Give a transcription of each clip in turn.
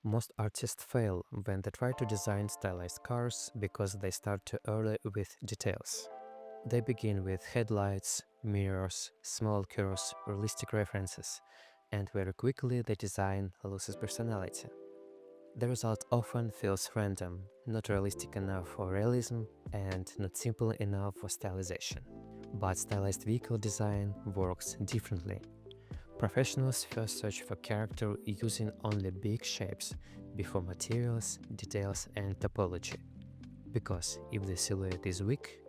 Most artists fail when they try to design stylized cars because they start too early with details. They begin with headlights, mirrors, small curves, realistic references, and very quickly the design loses personality. The result often feels random, not realistic enough for realism, and not simple enough for stylization. But stylized vehicle design works differently. Professionals first search for character using only big shapes before materials, details, and topology. Because if the silhouette is weak,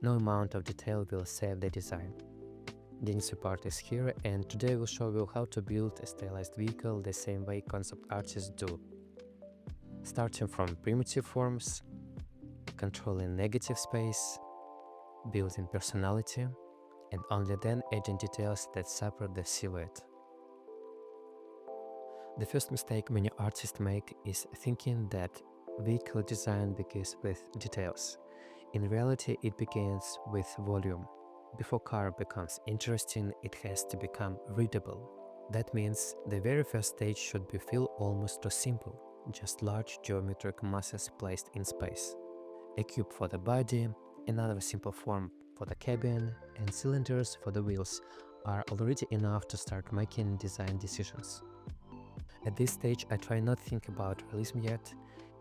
no amount of detail will save the design. Denis part is here, and today we'll show you how to build a stylized vehicle the same way concept artists do. Starting from primitive forms, controlling negative space, building personality, and only then adding details that separate the silhouette. The first mistake many artists make is thinking that vehicle design begins with details. In reality, it begins with volume. Before car becomes interesting, it has to become readable. That means the very first stage should feel almost too simple, just large geometric masses placed in space. A cube for the body, another simple form for the cabin, and cylinders for the wheels are already enough to start making design decisions. At this stage, I try not to think about realism yet.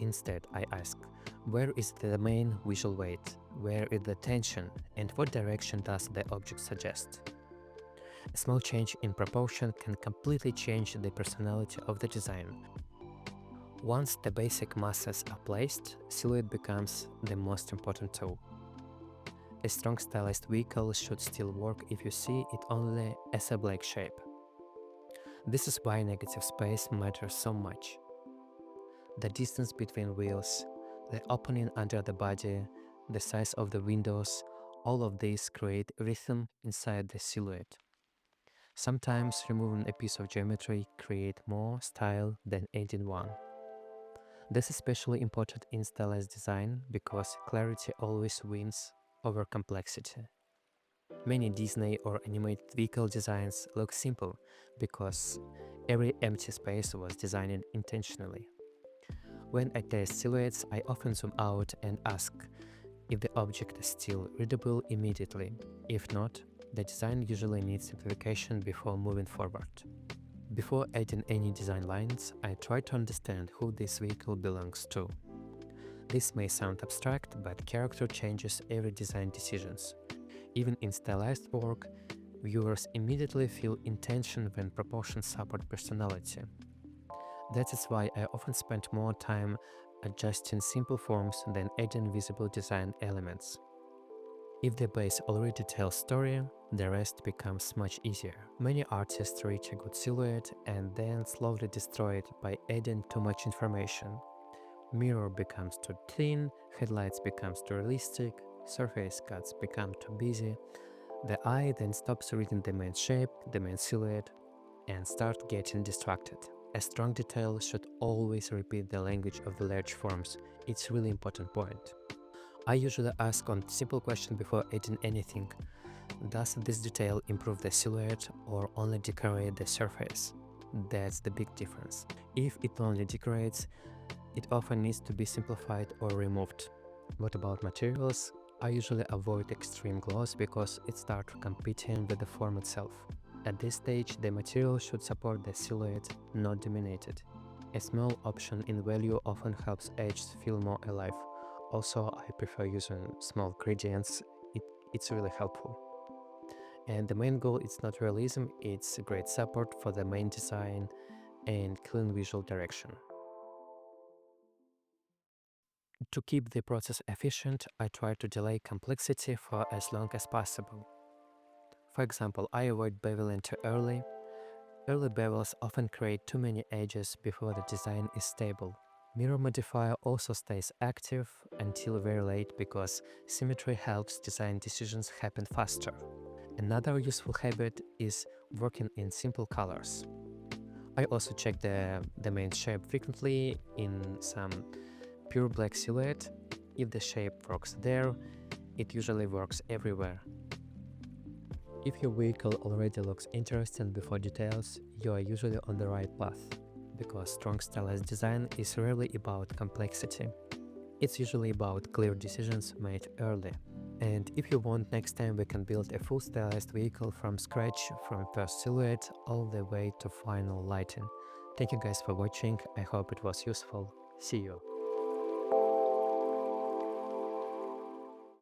Instead, I ask, where is the main visual weight? Where is the tension? And what direction does the object suggest? A small change in proportion can completely change the personality of the design. Once the basic masses are placed, silhouette becomes the most important tool. A strong stylized vehicle should still work if you see it only as a black shape. This is why negative space matters so much. The distance between wheels, the opening under the body, the size of the windows, all of these create rhythm inside the silhouette. Sometimes removing a piece of geometry creates more style than adding one. This is especially important in stylized design because clarity always wins over complexity. Many Disney or animated vehicle designs look simple because every empty space was designed intentionally. When I test silhouettes, I often zoom out and ask if the object is still readable immediately. If not, the design usually needs simplification before moving forward. Before adding any design lines, I try to understand who this vehicle belongs to. This may sound abstract, but character changes every design decisions. Even in stylized work, viewers immediately feel intention when proportions support personality. That is why I often spend more time adjusting simple forms than adding visible design elements. If the base already tells story, the rest becomes much easier. Many artists reach a good silhouette and then slowly destroy it by adding too much information. Mirror becomes too thin, headlights becomes too realistic, surface cuts become too busy. The eye then stops reading the main shape, the main silhouette, and start getting distracted. A strong detail should always repeat the language of the large forms. It's a really important point. I usually ask one simple question before adding anything. Does this detail improve the silhouette or only decorate the surface? That's the big difference. If it only decorates, it often needs to be simplified or removed. What about materials? I usually avoid extreme gloss because it starts competing with the form itself. At this stage, the material should support the silhouette, not dominate it. A small option in value often helps edges feel more alive. Also, I prefer using small gradients, it's really helpful. And the main goal is not realism, it's great support for the main design and clean visual direction. To keep the process efficient, I try to delay complexity for as long as possible. For example, I avoid beveling too early. Early bevels often create too many edges before the design is stable. Mirror modifier also stays active until very late because symmetry helps design decisions happen faster. Another useful habit is working in simple colors. I also check the main shape frequently in some pure black silhouette. If the shape works there, it usually works everywhere. If your vehicle already looks interesting before details, you are usually on the right path. because strong stylized design is rarely about complexity. It's usually about clear decisions made early. And if you want, next time we can build a full stylized vehicle from scratch, from first silhouette all the way to final lighting. Thank you guys for watching, I hope it was useful. See you.